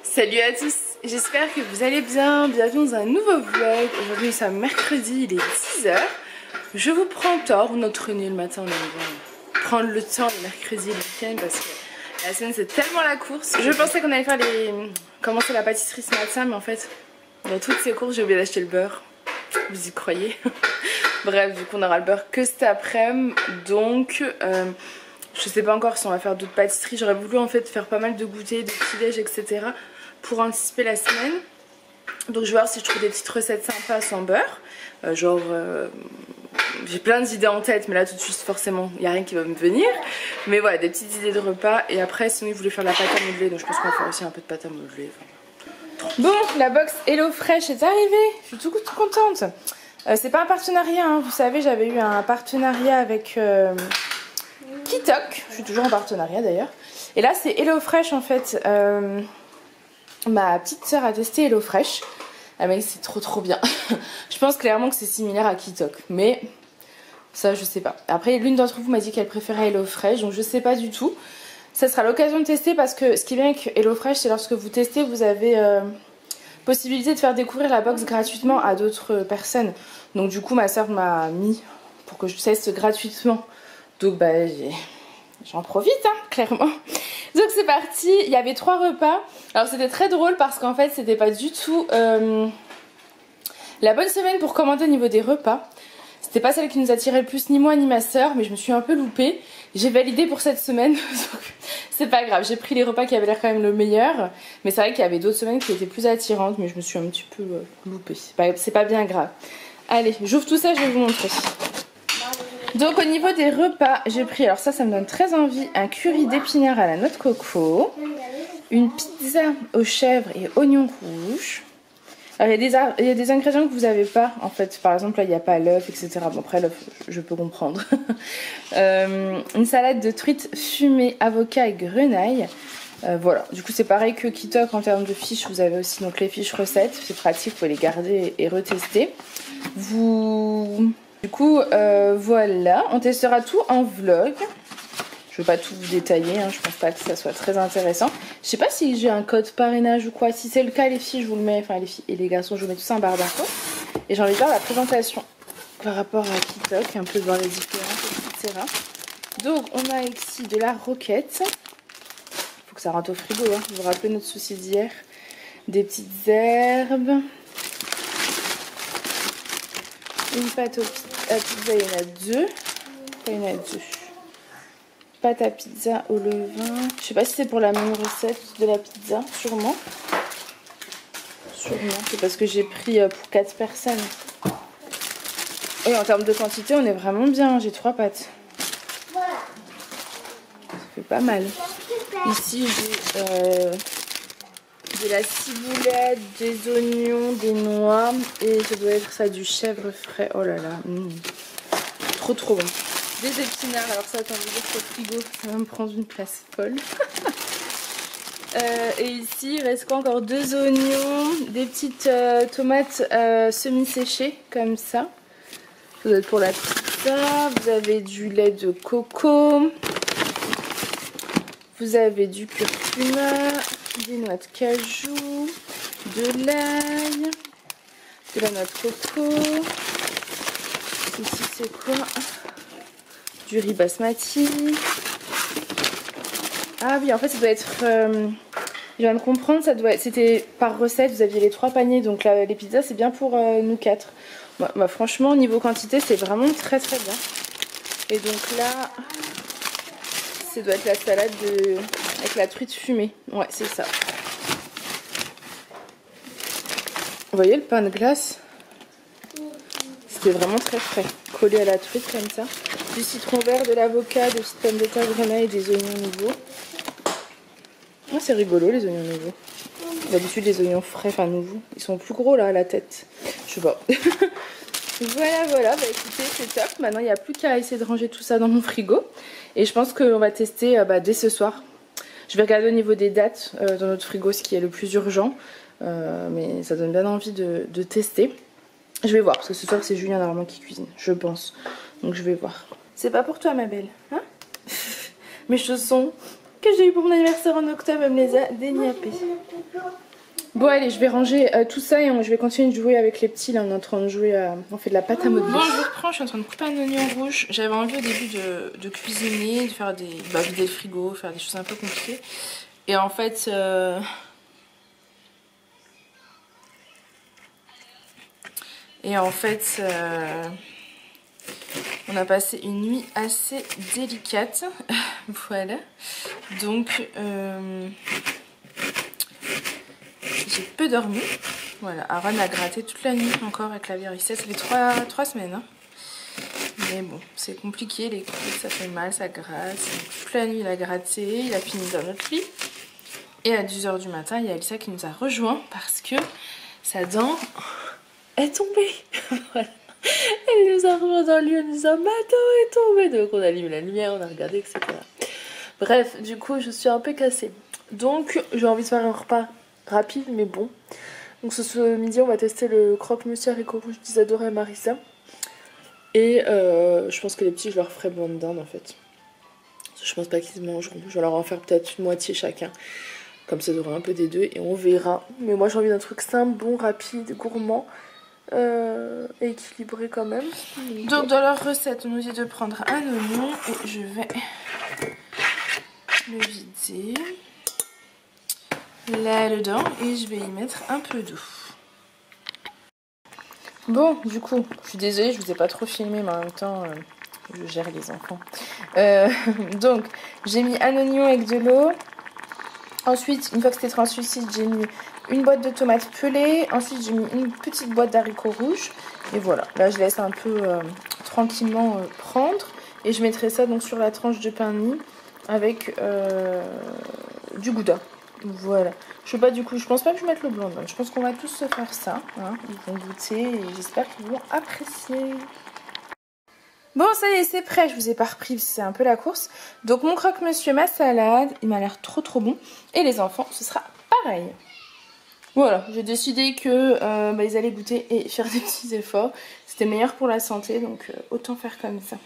Salut à tous, j'espère que vous allez bien, bienvenue dans un nouveau vlog. Aujourd'hui nous sommes mercredi, il est 10h. Je vous prends tort, notre nez le matin on aime bien prendre le temps le mercredi et le week-end parce que la semaine c'est tellement la course. Je pensais qu'on allait faire commencer la pâtisserie ce matin, mais en fait dans toutes ces courses j'ai oublié d'acheter le beurre. Vous y croyez? Bref, du coup on aura le beurre que cet après-midi, donc je sais pas encore si on va faire d'autres pâtisseries. J'aurais voulu en fait faire pas mal de goûters, de petits-déj, etc. pour anticiper la semaine. Donc je vais voir si je trouve des petites recettes sympas sans beurre. J'ai plein d'idées en tête, mais là tout de suite forcément il n'y a rien qui va me venir. Mais voilà, des petites idées de repas. Et après sinon je voulais faire de la pâte à modeler, donc je pense qu'on va faire aussi un peu de pâte à modeler. Bon, la box HelloFresh est arrivée. Je suis tout contente. C'est pas un partenariat, hein. Vous savez, j'avais eu un partenariat avec Kitok. Je suis toujours en partenariat d'ailleurs. Et là c'est HelloFresh en fait. Ma petite soeur a testé HelloFresh. Elle m'a dit que c'est trop bien. Je pense clairement que c'est similaire à Kitok, mais ça je sais pas. Après l'une d'entre vous m'a dit qu'elle préférait HelloFresh, donc je sais pas du tout. Ça sera l'occasion de tester parce que ce qui est bien avec HelloFresh, c'est lorsque vous testez, vous avez possibilité de faire découvrir la box gratuitement à d'autres personnes. Donc du coup ma soeur m'a mis pour que je teste gratuitement. Donc bah j'en profite hein, clairement. Donc c'est parti, il y avait 3 repas. Alors c'était très drôle parce qu'en fait c'était pas du tout la bonne semaine pour commander au niveau des repas. C'était pas celle qui nous attirait le plus, ni moi ni ma soeur, mais je me suis un peu loupée. J'ai validé pour cette semaine, c'est pas grave, j'ai pris les repas qui avaient l'air quand même le meilleur. Mais c'est vrai qu'il y avait d'autres semaines qui étaient plus attirantes, mais je me suis un petit peu loupée. C'est pas bien grave. Allez, j'ouvre tout ça, je vais vous montrer. Donc au niveau des repas, j'ai pris, alors ça me donne très envie, un curry d'épinards à la noix de coco, une pizza aux chèvres et oignons rouges. Alors il y a des ingrédients que vous n'avez pas en fait, par exemple là il n'y a pas l'œuf, etc. Bon après l'œuf je peux comprendre. Une salade de truite fumée, avocat et grenaille. Voilà, du coup c'est pareil que Kitok en termes de fiches, vous avez aussi donc les fiches recettes, c'est pratique, vous pouvez les garder et retester. Du coup, voilà, on testera tout en vlog. Je ne vais pas tout vous détailler, hein, je pense pas que ça soit très intéressant. Je sais pas si j'ai un code parrainage ou quoi. Si c'est le cas, les filles, je vous le mets, enfin les filles et les garçons, je vous mets tout ça en barre d'infos. Et j'ai envie de voir la présentation par rapport à Kitok, un peu voir les différences, etc. Donc, on a ici de la roquette. Faut que ça rentre au frigo, hein. Vous vous rappelez notre souci d'hier. Des petites herbes. Une pâte à pizza, il y en a 2. Il y en a 2. Pâte à pizza au levain. Je sais pas si c'est pour la même recette de la pizza, sûrement. Sûrement, c'est parce que j'ai pris pour 4 personnes. Et en termes de quantité, on est vraiment bien. J'ai 3 pâtes. Ça fait pas mal. Ici, j'ai de la ciboulette, des oignons, des noix. Et ça doit être ça, du chèvre frais. Oh là là. Trop bon. Des épinards, alors ça attends, je veux dire que le frigo, ça va me prendre une place folle. Et ici, il reste quoi encore? 2 oignons, des petites tomates semi-séchées, comme ça. Ça doit être pour la pizza. Vous avez du lait de coco. Vous avez du curcuma, des noix de cajou, de l'ail, de la noix de coco. Ici, c'est quoi? Du riz basmati. Ah oui, en fait ça doit être je viens de comprendre, c'était par recette, vous aviez les 3 paniers, donc là, les pizzas c'est bien pour nous 4. Bah, franchement niveau quantité c'est vraiment très bien. Et donc là ça doit être la salade avec la truite fumée. Ouais, c'est ça. Vous voyez le pain de glace? C'était vraiment très frais, collé à la truite comme ça. Du citron vert, de l'avocat, des petites pommes de terre, grenaille et des oignons nouveaux. Ah, c'est rigolo les oignons nouveaux. D'habitude les oignons frais, enfin nouveaux, ils sont plus gros là à la tête. Je sais pas. Voilà, bah écoutez c'est top. Maintenant il n'y a plus qu'à essayer de ranger tout ça dans mon frigo. Et je pense qu'on va tester dès ce soir. Je vais regarder au niveau des dates dans notre frigo ce qui est le plus urgent. Mais ça donne bien envie de tester. Je vais voir, parce que ce soir c'est Julien normalement qui cuisine, je pense. Donc je vais voir. C'est pas pour toi ma belle, hein? Mes chaussons. que j'ai eu pour mon anniversaire en octobre, elle me les a déniappés. Bon allez, je vais ranger tout ça et je vais continuer de jouer avec les petits. Là on est en train de jouer on fait de la pâte à modeler. Bon je reprends, je suis en train de couper un oignon rouge. J'avais envie au début de cuisiner, de faire des... vider le frigo, faire des choses un peu compliquées. Et en fait... on a passé une nuit assez délicate. Voilà. Donc... j'ai peu dormi. Voilà, Aaron a gratté toute la nuit encore avec la varicelle. Ça fait 3 semaines. Hein. Mais bon, c'est compliqué. Les coudes, ça fait mal, ça gratte. Donc, toute la nuit, il a gratté. Il a fini dans notre lit. Et à 10 h du matin, il y a Alissa qui nous a rejoint parce que sa dent est tombée. Voilà. Elle nous a rejoint dans le lit en nous disant « Ma dent est tombée !» Donc on a allumé la lumière, on a regardé, etc. Bref, du coup, je suis un peu cassée. Donc, j'ai envie de faire un repas rapide mais bon. Donc ce midi on va tester le croque-monsieur haricots rouges d'Isadora et Marissa. Et je pense que les petits je leur ferai blanc de dinde en fait. Je pense pas qu'ils mangeront. Je vais leur en faire peut-être une moitié chacun. Comme ça aura un peu des deux et on verra. Mais moi j'ai envie d'un truc simple, bon, rapide, gourmand. Équilibré quand même. Donc dans leur recette on nous dit de prendre un oignon et je vais le vider là-dedans et je vais y mettre un peu d'eau. Bon, du coup, je suis désolée, je vous ai pas trop filmé, mais en même temps, je gère les enfants. Donc, j'ai mis un oignon avec de l'eau. Ensuite, une fois que c'était translucide, j'ai mis une boîte de tomates pelées. Ensuite, j'ai mis une petite boîte d'haricots rouges. Et voilà, là, je laisse un peu tranquillement prendre. Et je mettrai ça donc sur la tranche de pain de mie avec du gouda. Voilà. Je sais pas du coup, je pense pas que je mette le blanc. Je pense qu'on va tous se faire ça. Hein. Ils vont goûter et j'espère qu'ils vont apprécier. Bon, ça y est, c'est prêt. Je vous ai pas repris, c'est un peu la course. Donc mon croque-monsieur, ma salade, il m'a l'air trop bon. Et les enfants, ce sera pareil. Voilà, j'ai décidé que ils allaient goûter et faire des petits efforts. C'était meilleur pour la santé, donc autant faire comme ça.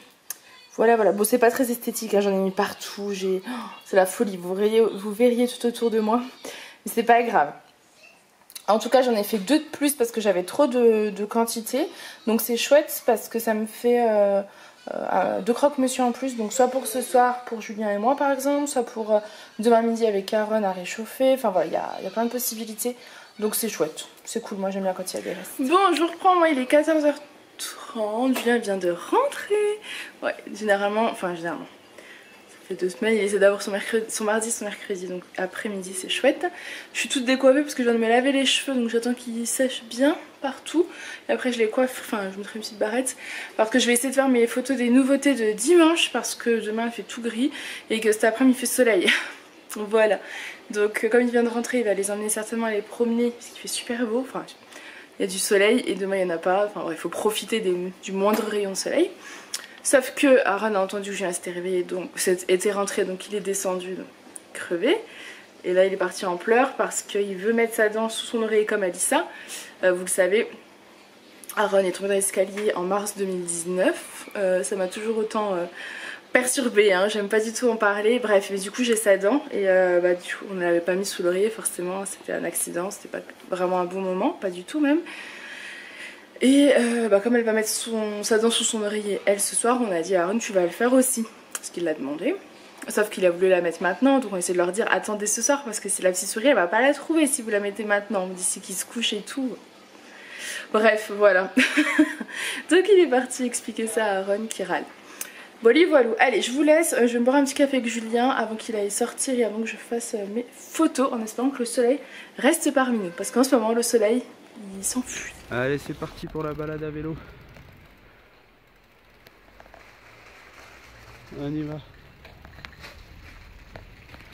Voilà, voilà. Bon, c'est pas très esthétique, hein, j'en ai mis partout. C'est la folie, vous verriez tout autour de moi. Mais c'est pas grave. En tout cas, j'en ai fait 2 de plus parce que j'avais trop de quantité. Donc c'est chouette parce que ça me fait 2 croque-monsieur en plus. Donc soit pour ce soir, pour Julien et moi par exemple, soit pour demain midi avec Aaron à réchauffer. Enfin voilà, il y a plein de possibilités. Donc c'est chouette, c'est cool, moi j'aime bien quand il y a des restes. Bon, je reprends, moi il est 14h30. Julien vient de rentrer. Ouais, généralement, ça fait 2 semaines, il essaie d'avoir son mardi, son mercredi, donc après-midi c'est chouette. Je suis toute décoiffée parce que je viens de me laver les cheveux, donc j'attends qu'ils sèchent bien partout. Et après je les coiffe, je me ferai une petite barrette. Parce que je vais essayer de faire mes photos des nouveautés de dimanche, parce que demain il fait tout gris et que cet après-midi il fait soleil. Voilà, donc comme il vient de rentrer, il va les emmener certainement à les promener, parce qu'il fait super beau. Il y a du soleil et demain il n'y en a pas. Il faut profiter du moindre rayon de soleil. Sauf que Aaron a entendu que Julien s'était réveillé, donc était rentré, donc il est descendu, donc crevé. Et là il est parti en pleurs parce qu'il veut mettre sa dent sous son oreiller comme Alissa. Vous le savez, Aaron est tombé dans l'escalier en mars 2019. Ça m'a toujours autant perturbée, hein. J'aime pas du tout en parler. Bref, mais du coup j'ai sa dent et du coup on ne l'avait pas mis sous l'oreiller, forcément c'était un accident, c'était pas vraiment un bon moment, pas du tout même. Et comme elle va mettre sa dent sous son oreiller elle ce soir, on a dit à Aaron tu vas le faire aussi, parce qu'il l'a demandé. Sauf qu'il a voulu la mettre maintenant, donc on essaie de leur dire attendez ce soir parce que si la petite souris elle va pas la trouver si vous la mettez maintenant, d'ici qu'il se couche et tout. Bref, voilà. Donc il est parti expliquer ça à Aaron qui râle. Bon, voilà. Allez, je vous laisse. Je vais me boire un petit café avec Julien avant qu'il aille sortir et avant que je fasse mes photos en espérant que le soleil reste parmi nous. Parce qu'en ce moment, le soleil, il s'enfuit. Allez, c'est parti pour la balade à vélo. On y va.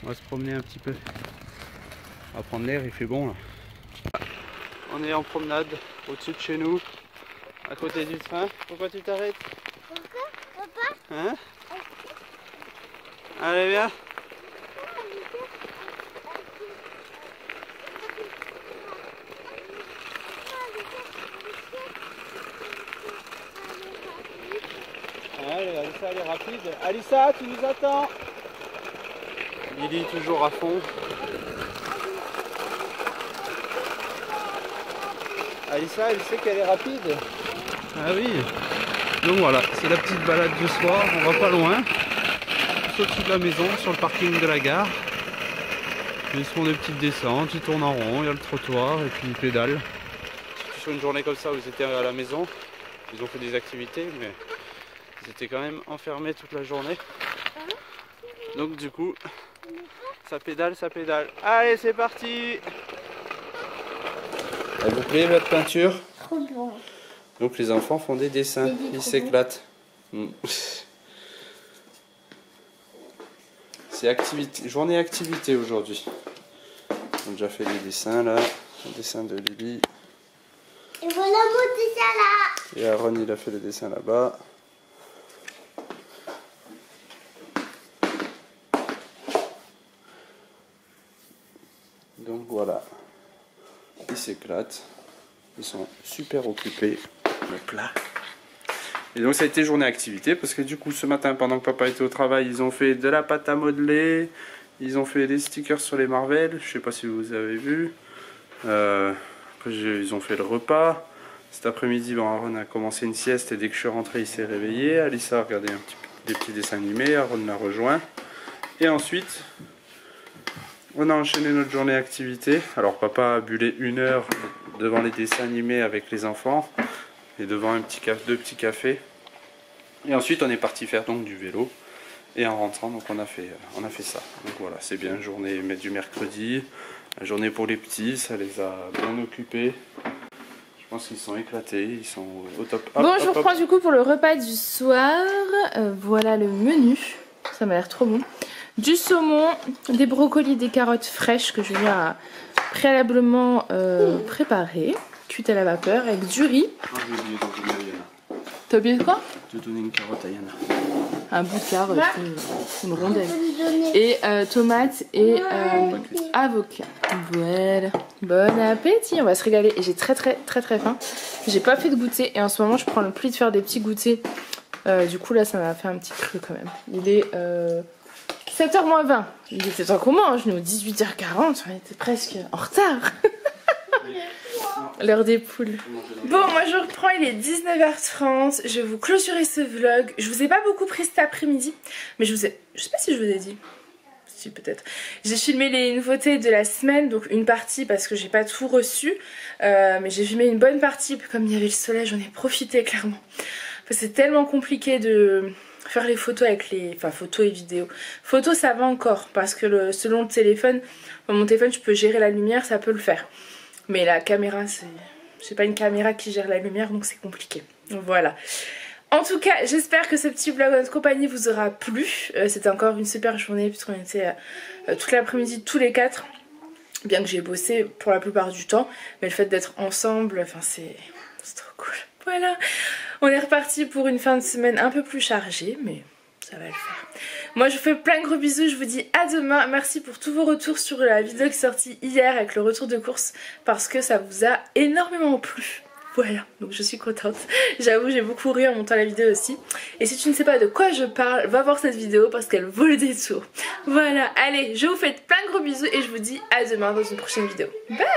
On va se promener un petit peu. On va prendre l'air, il fait bon là. On est en promenade au-dessus de chez nous, à côté du train. Pourquoi tu t'arrêtes? Pourquoi, papa? Hein? Allez, viens. Allez, Alissa, elle est rapide. Alissa, tu nous attends? Lily toujours à fond. Alissa, elle sait qu'elle est rapide. Ah oui. Donc voilà, c'est la petite balade du soir, on va pas loin. Juste au-dessus de la maison, sur le parking de la gare. Ils font des petites descentes, ils tournent en rond, il y a le trottoir et puis ils pédalent. Sur une journée comme ça où ils étaient à la maison, ils ont fait des activités mais ils étaient quand même enfermés toute la journée. Donc du coup, ça pédale, ça pédale. Allez, c'est parti! Elle vous plaît votre peinture? Trop bon. Donc les enfants font des dessins, ils s'éclatent. C'est activité, journée activité aujourd'hui. On a déjà fait les dessins là, le dessin de Lily. Et voilà mon dessin là. Et Aaron il a fait le dessin là-bas. Donc voilà, ils s'éclatent, ils sont super occupés. Donc là. Et donc ça a été journée activité parce que du coup ce matin pendant que papa était au travail ils ont fait de la pâte à modeler, ils ont fait des stickers sur les Marvel, je sais pas si vous avez vu. Après ils ont fait le repas. Cet après-midi Aaron a commencé une sieste et dès que je suis rentré il s'est réveillé. Alissa a regardé des petits dessins animés, Aaron l'a rejoint. Et ensuite on a enchaîné notre journée activité. Alors papa a bullé 1 heure devant les dessins animés avec les enfants. Et devant deux petits cafés. Et ensuite on est parti faire donc du vélo. Et en rentrant donc on a fait ça. Donc voilà, c'est bien, journée du mercredi. La journée pour les petits, ça les a bien occupés. Je pense qu'ils sont éclatés, ils sont au top. Hop, bon, je vous reprends du coup pour le repas du soir. Voilà le menu, ça m'a l'air trop bon. Du saumon, des brocolis, des carottes fraîches que Julien a préalablement préparées. Cuite à la vapeur avec du riz. Ah, j'ai oublié de donner à Yana. T'as oublié de quoi? De donner une carotte à Yana. Un bout de carotte, une rondelle. Et tomates et avocat. Voilà. Bon appétit, on va se régaler. Et j'ai très faim. J'ai pas fait de goûter et en ce moment je prends le pli de faire des petits goûters. Du coup là ça m'a fait un petit creux quand même. Il est 7h moins 20. Il était temps qu'on mange, nous 18h40, on était presque en retard. L'heure des poules. Bon, moi je reprends, il est 19h30. Je vais vous clôturer ce vlog. Je vous ai pas beaucoup pris cet après-midi, mais je sais pas si je vous ai dit. Si, peut-être. J'ai filmé les nouveautés de la semaine, donc une partie parce que j'ai pas tout reçu. Mais j'ai filmé une bonne partie, comme il y avait le soleil, j'en ai profité clairement. Parce que c'est tellement compliqué de faire les photos avec les... Enfin, photos et vidéos. Photos, ça va encore, parce que selon le téléphone, mon téléphone, je peux gérer la lumière, ça peut le faire. Mais la caméra, c'est pas une caméra qui gère la lumière, donc c'est compliqué. Voilà. En tout cas, j'espère que ce petit vlog en compagnie vous aura plu. C'était encore une super journée puisqu'on était toute l'après-midi tous les 4. Bien que j'ai bossé pour la plupart du temps. Mais le fait d'être ensemble, enfin c'est trop cool. Voilà. On est reparti pour une fin de semaine un peu plus chargée, mais ça va le faire. Moi je vous fais plein de gros bisous, je vous dis à demain. Merci pour tous vos retours sur la vidéo qui est sortie hier avec le retour de course parce que ça vous a énormément plu. Voilà, donc je suis contente. J'avoue, j'ai beaucoup ri en montant la vidéo aussi. Et si tu ne sais pas de quoi je parle, va voir cette vidéo parce qu'elle vaut le détour. Voilà, allez, je vous fais plein de gros bisous et je vous dis à demain dans une prochaine vidéo. Bye!